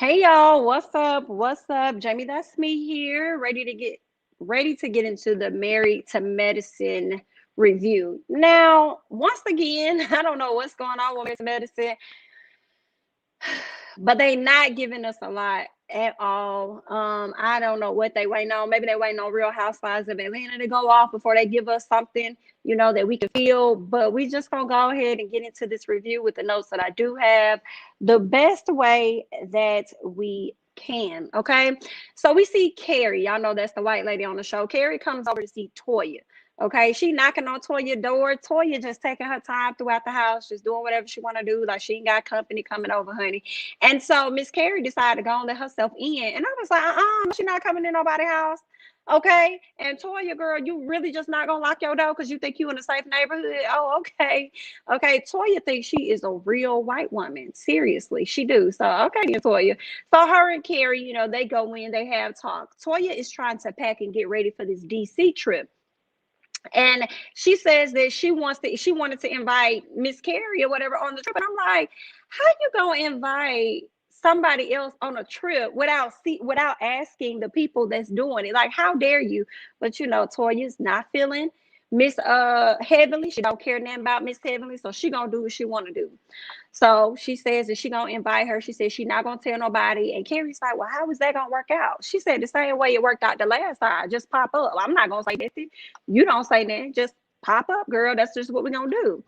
Hey y'all, what's up? What's up? Jamie, that's me here, ready to get into the Married to Medicine review. Now, once again, I don't know what's going on with Married to Medicine, but they not giving us a lot at all. I don't know what they waiting on. Maybe they waiting on Real Housewives of Atlanta to go off before they give us something, that we can feel. But we just gonna go ahead and get into this review with the notes that I do have, the best way that we can. Okay, so we see Carrie. Y'all know that's the white lady on the show. Carrie comes over to see Toya. Okay, she knocking on Toya's door. Toya just taking her time throughout the house, just doing whatever she want to do. Like she ain't got company coming over, honey. And so Miss Carrie decided to go and let herself in. And I was like, she not coming in nobody's house. Okay. And Toya, girl, you really just not gonna lock your door because you think you in a safe neighborhood? Oh, okay. Okay. Toya thinks she is a real white woman. Seriously, she do. So okay, then Toya. So her and Carrie, they go in, they have talk. Toya is trying to pack and get ready for this DC trip. And she says that she wanted to invite Miss Carrie or whatever on the trip. And I'm like, how you gonna invite somebody else on a trip without asking the people that's doing it? Like, how dare you? But Toya's not feeling Miss Heavenly. She don't care nothing about Miss Heavenly, so she gonna do what she wanna do. So she says that she gonna invite her. She says she not gonna tell nobody. And Carrie's like, well, how is that gonna work out? She said the same way it worked out the last time. Just pop up. I'm not gonna say nothing. You don't say nothing. Just pop up, girl. That's just what we're gonna do.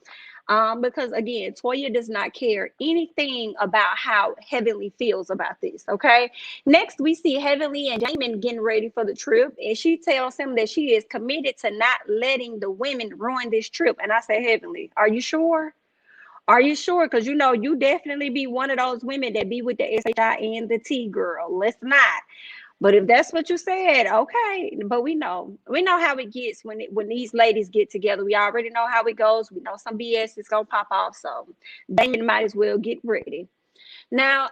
Because again, Toya does not care anything about how Heavenly feels about this. Okay. Next, we see Heavenly and Damon getting ready for the trip, and she tells him that she is committed to not letting the women ruin this trip. And I say, Heavenly, are you sure? Are you sure? Because you definitely be one of those women that be with the SHI and the T girl. Let's not. But if that's what you said, okay. But we know how it gets when these ladies get together. We already know how it goes. We know some BS is gonna pop off. So Damon might as well get ready. Now,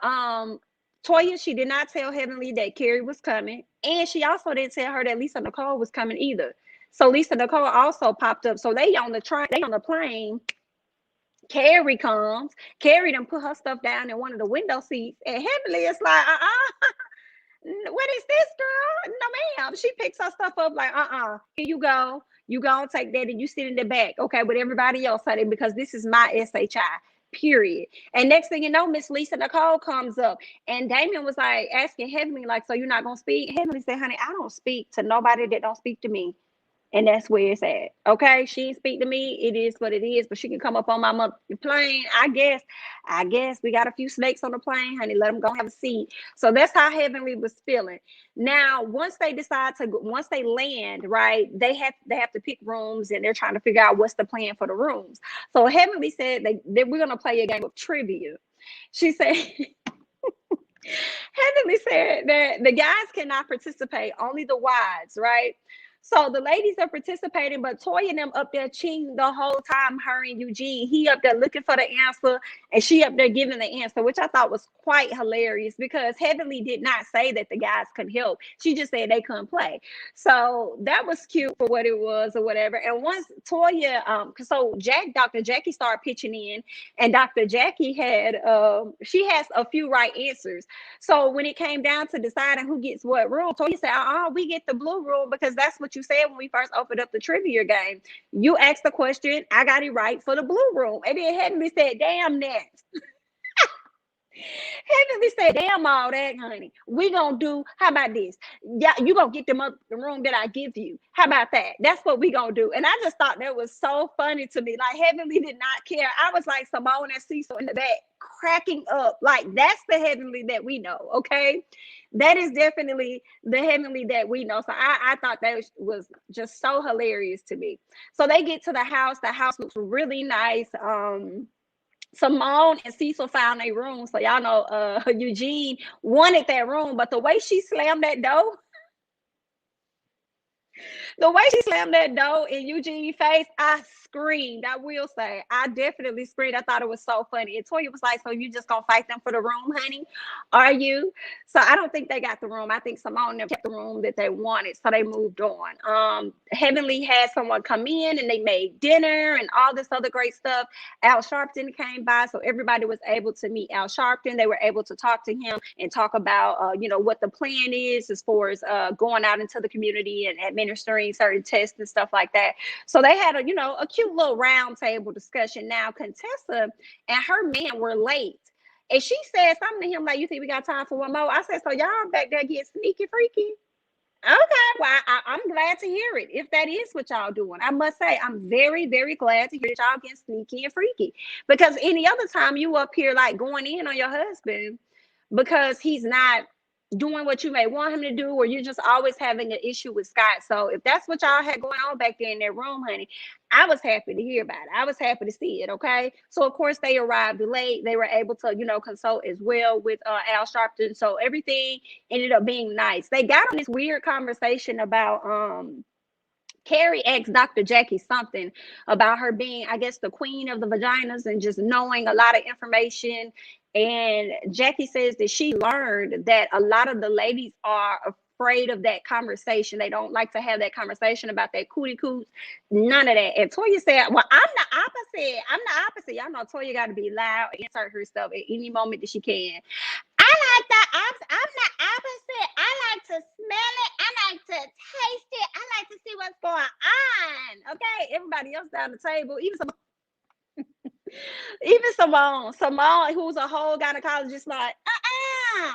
Toya, she did not tell Heavenly that Carrie was coming, and she also didn't tell her that Lisa Nicole was coming either. So Lisa Nicole also popped up. So they on the train, they on the plane. Carrie comes. Carrie done put her stuff down in one of the window seats, and Heavenly is like, what is this, girl? No, ma'am. She picks her stuff up like, here you go. You go and take that and you sit in the back, okay, with everybody else, honey, because this is my SHI. Period. And next thing you know, Miss Lisa Nicole comes up, and Damien was like asking Heavenly, like, so you're not gonna speak? Heavenly said, honey, I don't speak to nobody that don't speak to me. And that's where it's at. Okay, she didn't speak to me. It is what it is. But she can come up on my plane. I guess. We got a few snakes on the plane, honey. Let them go have a seat. So that's how Heavenly was feeling. Now, once they land, right? They have to pick rooms, and they're trying to figure out what's the plan for the rooms. So Heavenly said that we're gonna play a game of trivia. She said. Heavenly said that the guys cannot participate, only the wives, right? So the ladies are participating, but Toya and them up there cheating the whole time, her and Eugene. He up there looking for the answer, and she up there giving the answer, which I thought was quite hilarious because Heavenly did not say that the guys couldn't help. She just said they couldn't play. So that was cute for what it was or whatever. And once Toya, so Dr. Jackie started pitching in, and Dr. Jackie she has a few right answers. So when it came down to deciding who gets what room, Toya said, we get the blue room because that's what you said when we first opened up the trivia game. You asked the question, I got it right for the blue room. And then Heavenly said, damn that. Heavenly said, damn all that, honey. We gonna do, how about this? Yeah, you gonna get them up the room that I give you. How about that? That's what we gonna do. And I just thought that was so funny to me. Like Heavenly did not care. I was like Simone and Cecil in the back, cracking up. Like that's the Heavenly that we know, okay? That is definitely the Heavenly that we know. So I thought that was just so hilarious to me. So they get to the house. The house looks really nice. Simone and Cecil found a room. So y'all know Eugene wanted that room, but the way she slammed that door, The way she slammed that door in Eugene's face, I screamed. I will say, I definitely screamed. I thought it was so funny. And Toya was like, "So you just gonna fight them for the room, honey? Are you?" So I don't think they got the room. I think Simone never kept the room that they wanted, so they moved on. Heavenly had someone come in and they made dinner and all this other great stuff. Al Sharpton came by, so everybody was able to meet Al Sharpton. They were able to talk to him and talk about, what the plan is as far as going out into the community and administering certain tests and stuff like that. So they had a cute little round table discussion. Now, Contessa and her man were late. And she said something to him like, "You think we got time for one more?" I said, "So y'all back there get sneaky freaky?" Okay, well, I'm glad to hear it. If that is what y'all doing, I must say I'm very, very glad to hear that y'all getting sneaky and freaky. Because any other time you up here like going in on your husband because he's not doing what you may want him to do, or you're just always having an issue with Scott. So if that's what y'all had going on back there in that room, honey, I was happy to hear about it. I was happy to see it. Okay. So of course they arrived late. They were able to, consult as well with Al Sharpton. So everything ended up being nice. They got on this weird conversation about Carrie asked Dr. Jackie something about her being, I guess, the queen of the vaginas and just knowing a lot of information. And Jackie says that she learned that a lot of the ladies are afraid of that conversation. They don't like to have that conversation about that cootie coots, none of that. And Toya said, "Well, I'm the opposite. I'm the opposite." Y'all know Toya got to be loud and insert herself at any moment that she can. I like the opposite. I'm the opposite. I like to smell it. I like to taste it. I like to see what's going on. Okay, everybody else down the table, even Simone, who's a whole gynecologist, like,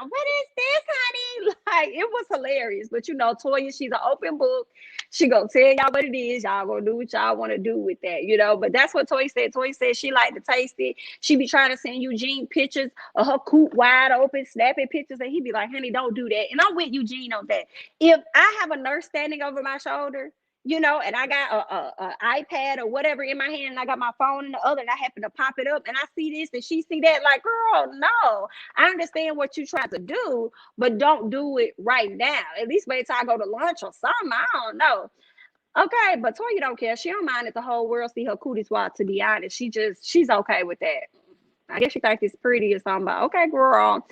what is this, honey? Like, it was hilarious. But Toya, she's an open book. She gonna tell y'all what it is. Y'all gonna do what y'all want to do with that. But that's what Toya said. Toya said she liked to taste it. She be trying to send Eugene pictures of her coop wide open, snapping pictures, and he be like, "Honey, don't do that." And I'm with Eugene on that. If I have a nurse standing over my shoulder, and I got a iPad or whatever in my hand, and I got my phone in the other, and I happen to pop it up, and I see this, and she see that, like, girl, no, I understand what you try to do, but don't do it right now. At least wait till I go to lunch or something. I don't know. Okay, but Toya don't care. She don't mind if the whole world see her cootie swat. To be honest, she's okay with that. I guess she thinks it's pretty or something. But okay, girl.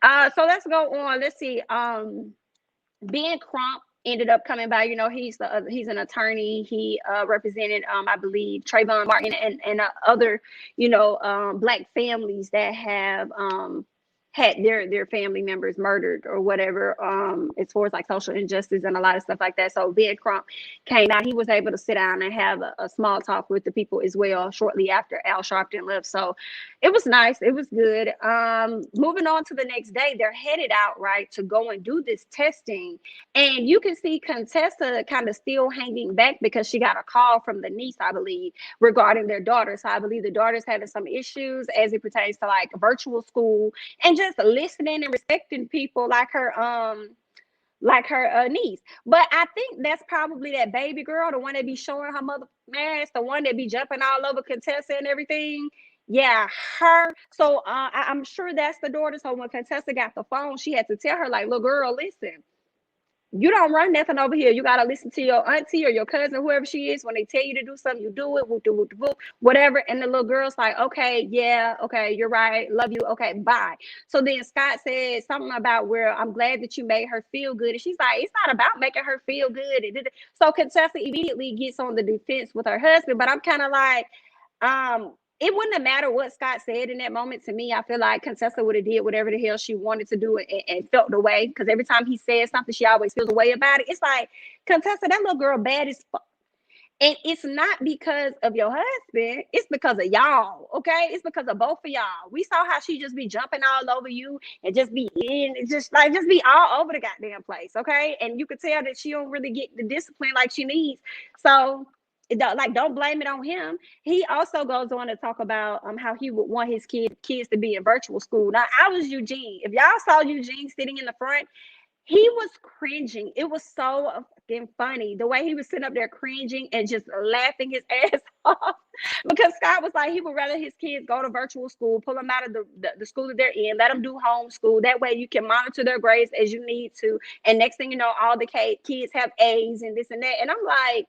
So let's go on. Let's see. Ben Crump ended up coming by. He's an attorney. He represented, I believe, Trayvon Martin and other, Black families that have had their family members murdered or whatever, as far as like social injustice and a lot of stuff like that. So Ben Crump came out. He was able to sit down and have a small talk with the people as well shortly after Al Sharpton left. So it was nice. It was good. Moving on to the next day, they're headed out, right, to go and do this testing. And you can see Contessa kind of still hanging back because she got a call from the niece, I believe, regarding their daughter. So I believe the daughter's having some issues as it pertains to like virtual school and just listening and respecting people like her niece. But I think that's probably that baby girl, the one that be showing her mother mask, the one that be jumping all over Contessa and everything. Yeah, her. So I'm sure that's the daughter. So when Contessa got the phone, she had to tell her, like, "Little girl, listen, you don't run nothing over here. You gotta listen to your auntie or your cousin, whoever she is. When they tell you to do something, you do it. Whoop, whoop, whoop, whatever." And the little girl's like, "Okay, yeah, okay, you're right. Love you. Okay, bye." So then Scott said something about where I'm glad that you made her feel good, and she's like, "It's not about making her feel good." So Contessa immediately gets on the defense with her husband, but I'm kind of like, it wouldn't have mattered what Scott said in that moment to me. I feel like Contessa would have did whatever the hell she wanted to do and felt the way, because every time he says something, she always feels a way about it. It's like, Contessa, that little girl bad as fuck. And it's not because of your husband. It's because of y'all, okay? It's because of both of y'all. We saw how she just be jumping all over you and just be just be all over the goddamn place, okay? And you could tell that she don't really get the discipline like she needs. So don't blame it on him. He also goes on to talk about how he would want his kids to be in virtual school. Now, I was Eugene. If y'all saw Eugene sitting in the front, he was cringing. It was so fucking funny the way he was sitting up there cringing and just laughing his ass off. Because Scott was like, he would rather his kids go to virtual school, pull them out of the school that they're in, let them do homeschool. That way you can monitor their grades as you need to. And next thing you know, all the kids have A's and this and that. And I'm like,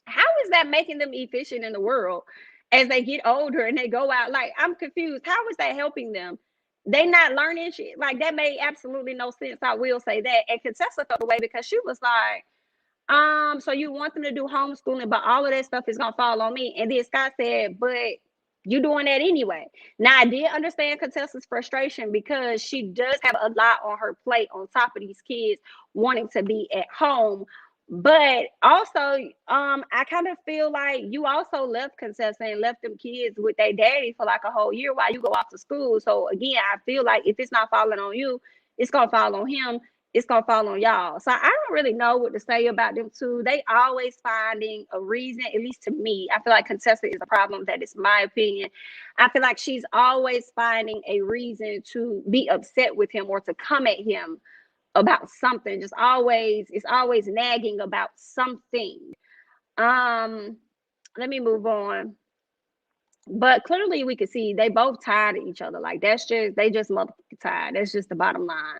how is that making them efficient in the world as they get older and they go out? Like, I'm confused. How is that helping them? They not learning shit. Like, that made absolutely no sense. I will say that. And Contessa felt the way because she was like, so you want them to do homeschooling, but all of that stuff is gonna fall on me. And then Scott said, but you doing that anyway. Now I did understand Contessa's frustration because she does have a lot on her plate on top of these kids wanting to be at home. But also, I kind of feel like you also left Contessa and left them kids with their daddy for like a whole year while you go off to school. So again, I feel like if it's not falling on you, it's gonna fall on him. It's gonna fall on y'all. So I don't really know what to say about them two. They always finding a reason, at least to me. I feel like Contessa is a problem. That is my opinion. I feel like she's always finding a reason to be upset with him or to come at him about something. Just always, it's always nagging about something. Let me move on. But clearly we could see they both tired of each other. Like they just motherfucking tired. That's just the bottom line.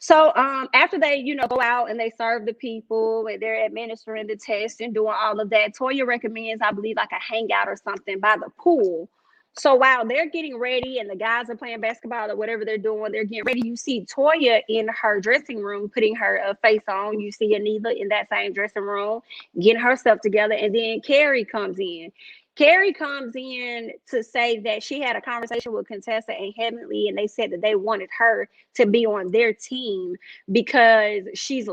So after they, go out and they serve the people and they're administering the test and doing all of that, Toya recommends, I believe, like a hangout or something by the pool. So while they're getting ready and the guys are playing basketball or whatever they're doing, they're getting ready. You see Toya in her dressing room putting her face on. You see Anila in that same dressing room getting herself together. And then Carrie comes in. Carrie comes in to say that she had a conversation with Contessa and Heavenly, and they said that they wanted her to be on their team because she's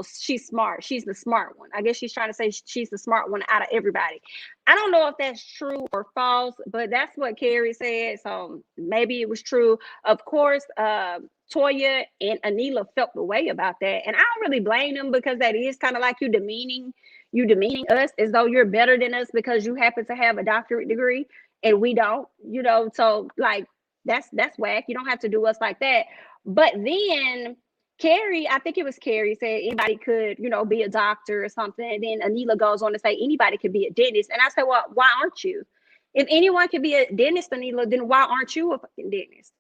smart. She's the smart one. I guess she's trying to say she's the smart one out of everybody. I don't know if that's true or false, but that's what Carrie said. So maybe it was true. Of course, Toya and Anila felt the way about that. And I don't really blame them because that is kind of like you demeaning us as though you're better than us because you happen to have a doctorate degree and we don't, so like that's whack. You don't have to do us like that. But then Carrie, I think it was Carrie, said anybody could, be a doctor or something. And then Anila goes on to say anybody could be a dentist. And I said, well, why aren't you? If anyone could be a dentist, Anila, then why aren't you a fucking dentist?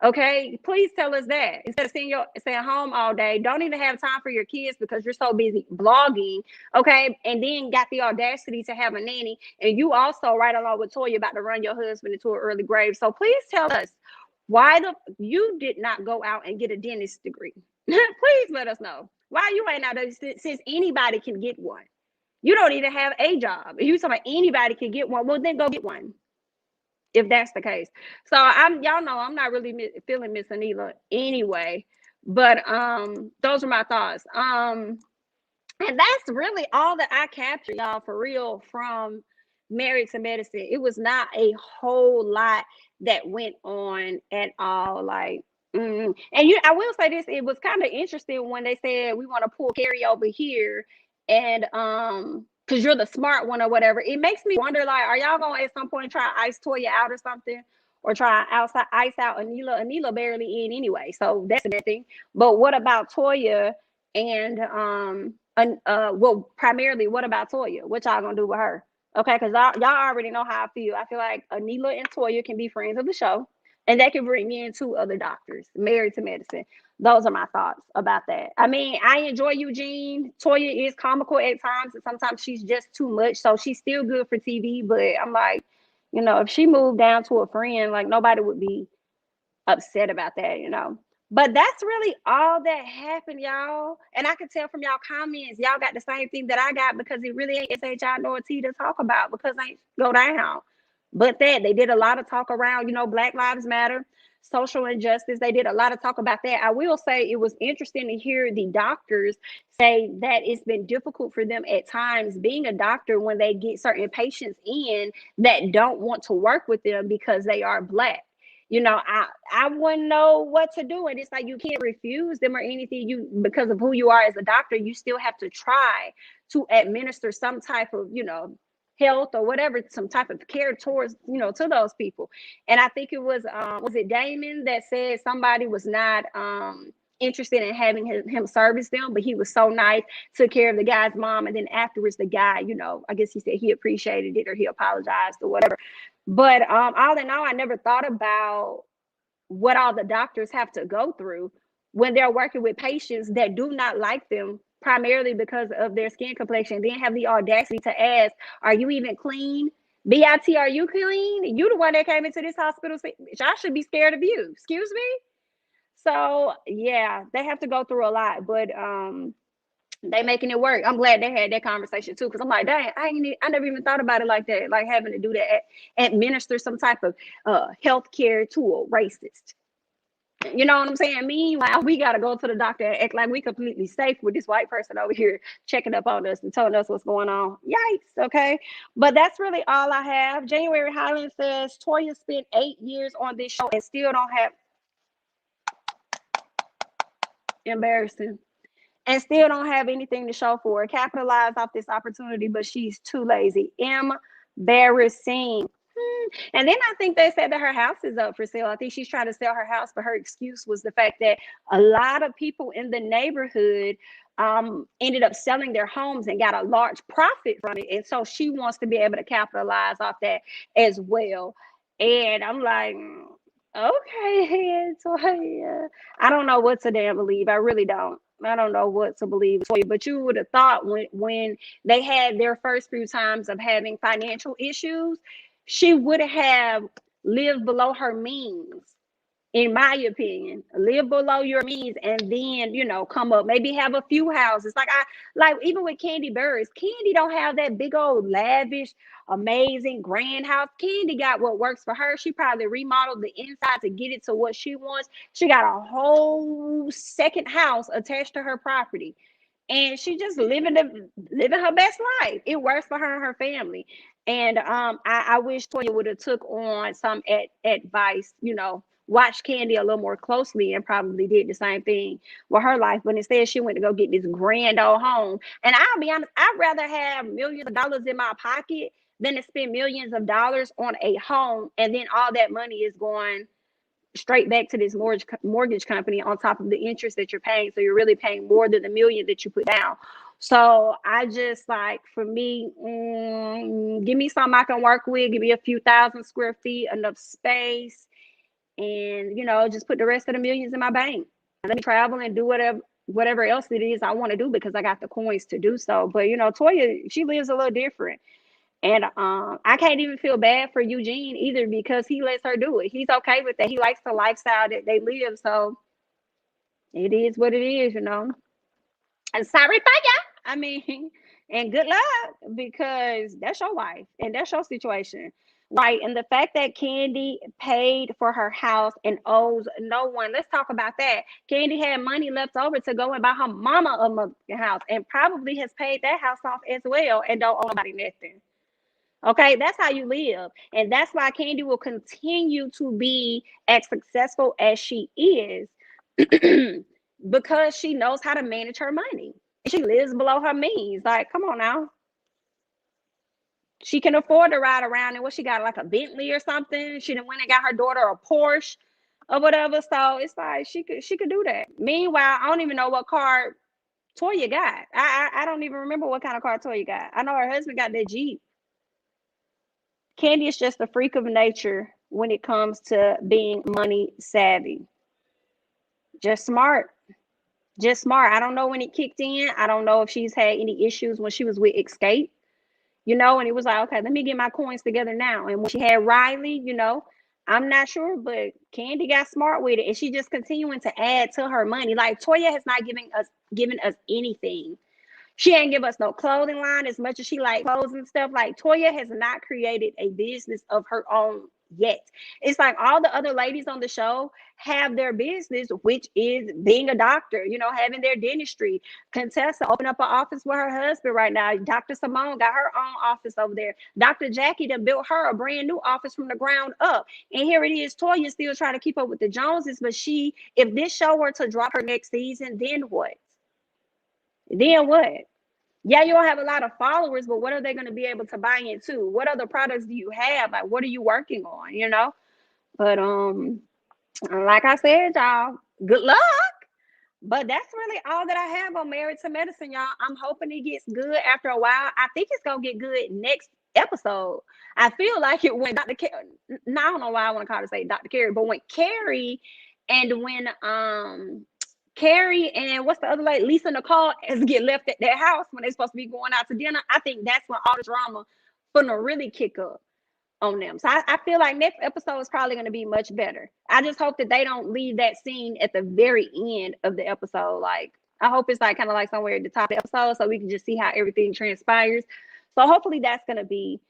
Okay, please tell us that. Instead of staying home all day, don't even have time for your kids because you're so busy blogging. Okay, and then got the audacity to have a nanny, and you also right along with Toya about to run your husband into an early grave. So please tell us why you did not go out and get a dentist degree. Please let us know why you ain't out there since anybody can get one. You don't even have a job. If you talking about anybody can get one, well then go get one. If that's the case. So y'all know I'm not really feeling Miss Anila anyway, but those are my thoughts. And that's really all that I captured, y'all, for real, from Married to Medicine. It was not a whole lot that went on at all. Like, and I will say this, it was kind of interesting when they said we want to pull Carrie over here and because you're the smart one or whatever. It makes me wonder, like, are y'all gonna at some point try to ice Toya out or something, or try ice out Anila? Anila barely in anyway, so that's a bad thing. But what about Toya? And well, primarily, what about Toya? What y'all gonna do with her? Okay, because y'all already know how I feel. I feel like Anila and Toya can be friends of the show, and they can bring in 2 other doctors, Married to Medicine. Those are my thoughts about that. I mean, I enjoy Eugene. Toya is comical at times, and sometimes she's just too much. So she's still good for TV, but I'm like, if she moved down to a friend, like nobody would be upset about that, But that's really all that happened, y'all. And I could tell from y'all comments, y'all got the same thing that I got because it really ain't SHI nor T to talk about because they go down. But that they did a lot of talk around, Black Lives Matter, social injustice. They did a lot of talk about that. I will say it was interesting to hear the doctors say that it's been difficult for them at times being a doctor when they get certain patients in that don't want to work with them because they are Black. I wouldn't know what to do. And it's like you can't refuse them or anything. Because of who you are as a doctor, you still have to try to administer some type of, health or whatever, some type of care towards, to those people. And I think it was it Damon that said somebody was not interested in having him service them, but he was so nice, took care of the guy's mom, and then afterwards the guy, I guess he said he appreciated it or he apologized or whatever. But all in all, I never thought about what all the doctors have to go through when they're working with patients that do not like them primarily because of their skin complexion, then have the audacity to ask, are you even clean? BIT, are you clean? You the one that came into this hospital. I should be scared of you. Excuse me? So yeah, they have to go through a lot, but they making it work. I'm glad they had that conversation too, because I'm like, dang, I never even thought about it like that, like having to do that, administer some type of health care to a racist. You know what I'm saying? Meanwhile, we got to go to the doctor and act like we completely safe with this white person over here checking up on us and telling us what's going on. Yikes, okay? But that's really all I have. January Highland says, Toya spent 8 years on this show and still don't have, embarrassing, and still don't have anything to show for it. Capitalize off this opportunity, but she's too lazy. Embarrassing. And then I think they said that her house is up for sale. I think she's trying to sell her house, but her excuse was the fact that a lot of people in the neighborhood ended up selling their homes and got a large profit from it. And so she wants to be able to capitalize off that as well. And I'm like, okay, Toya. I don't know what to damn believe. I really don't. I don't know what to believe, but you would have thought when they had their first few times of having financial issues, she would have lived below her means, in my opinion. Live below your means and then, come up, maybe have a few houses. Like even with Candy Burris, Candy don't have that big old lavish, amazing, grand house. Candy got what works for her. She probably remodeled the inside to get it to what she wants. She got a whole second house attached to her property. And she just living her best life. It works for her and her family. And I wish Toya would have took on some advice, watch Candy a little more closely and probably did the same thing with her life. But instead, she went to go get this grand old home. And I'll be honest, I'd rather have millions of dollars in my pocket than to spend millions of dollars on a home. And then all that money is going straight back to this mortgage company on top of the interest that you're paying. So you're really paying more than the million that you put down. So I just for me, give me something I can work with. Give me a few thousand square feet, enough space, and just put the rest of the millions in my bank. Let me travel and do whatever else it is I want to do because I got the coins to do so. But Toya, she lives a little different. And I can't even feel bad for Eugene either because he lets her do it. He's okay with that. He likes the lifestyle that they live. So it is what it is, And sorry for ya. And good luck because that's your wife and that's your situation. Right. And the fact that Candy paid for her house and owes no one. Let's talk about that. Candy had money left over to go and buy her mama a motherfucking house and probably has paid that house off as well and don't owe nobody nothing. Okay, that's how you live. And that's why Candy will continue to be as successful as she is because she knows how to manage her money. She lives below her means. Like, come on now. She can afford to ride around in what she got, like a Bentley or something. She done went and got her daughter a Porsche or whatever. So it's like she could do that. Meanwhile, I don't even know what car Toya got. I don't even remember what kind of car Toya got. I know her husband got that Jeep. Candy is just a freak of nature when it comes to being money savvy. Just smart. Just smart. I don't know when it kicked in. I don't know if she's had any issues when she was with Escape, and it was like, okay, let me get my coins together now. And when she had Riley, I'm not sure, but Candy got smart with it. And she just continuing to add to her money. Like Toya has not given us anything. She ain't give us no clothing line as much as she like clothes and stuff. Like Toya has not created a business of her own yet. It's like all the other ladies on the show have their business, which is being a doctor, having their dentistry. Contessa opened up an office with her husband right now. Dr. Simone got her own office over there. Dr. Jackie done built her a brand new office from the ground up. And here it is, Toya still trying to keep up with the Joneses. But if this show were to drop her next season, then what? Then what? Yeah, you don't have a lot of followers, but what are they going to be able to buy into? What other products do you have? Like, what are you working on, But like I said, y'all, good luck. But that's really all that I have on Married to Medicine, y'all. I'm hoping it gets good after a while. I think it's gonna get good next episode. I feel like it when Dr. I don't know why I want to call it say Dr. Carrie, but when Carrie and what's the other lady, Lisa Nicole, has get left at their house when they're supposed to be going out to dinner. I think that's when all the drama gonna really kick up on them. So I feel like next episode is probably going to be much better. I just hope that they don't leave that scene at the very end of the episode. Like, I hope it's like kind of like somewhere at the top of the episode so we can just see how everything transpires. So hopefully that's going to be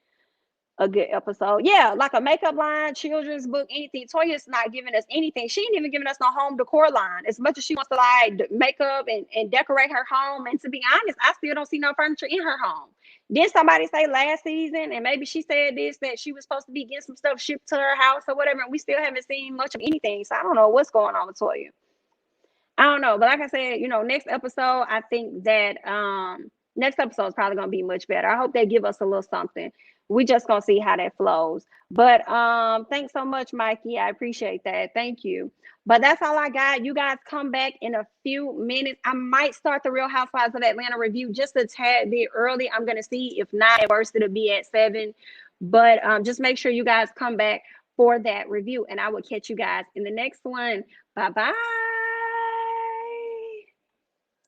a good episode. Yeah, like a makeup line, children's book, anything. Toya's not giving us anything. She ain't even giving us no home decor line. As much as she wants to like make up and decorate her home. And to be honest, I still don't see no furniture in her home. Did somebody say last season, and maybe she said this, that she was supposed to be getting some stuff shipped to her house or whatever, and we still haven't seen much of anything. So I don't know what's going on with Toya. I don't know, but like I said, next episode, I think that next episode is probably gonna be much better. I hope they give us a little something. We just gonna see how that flows. But thanks so much, Mikey. I appreciate that. Thank you. But that's all I got. You guys come back in a few minutes. I might start the Real Housewives of Atlanta review just a tad bit early. I'm gonna see. If not, at worst it'll be at 7. But just make sure you guys come back for that review, and I will catch you guys in the next one. Bye bye.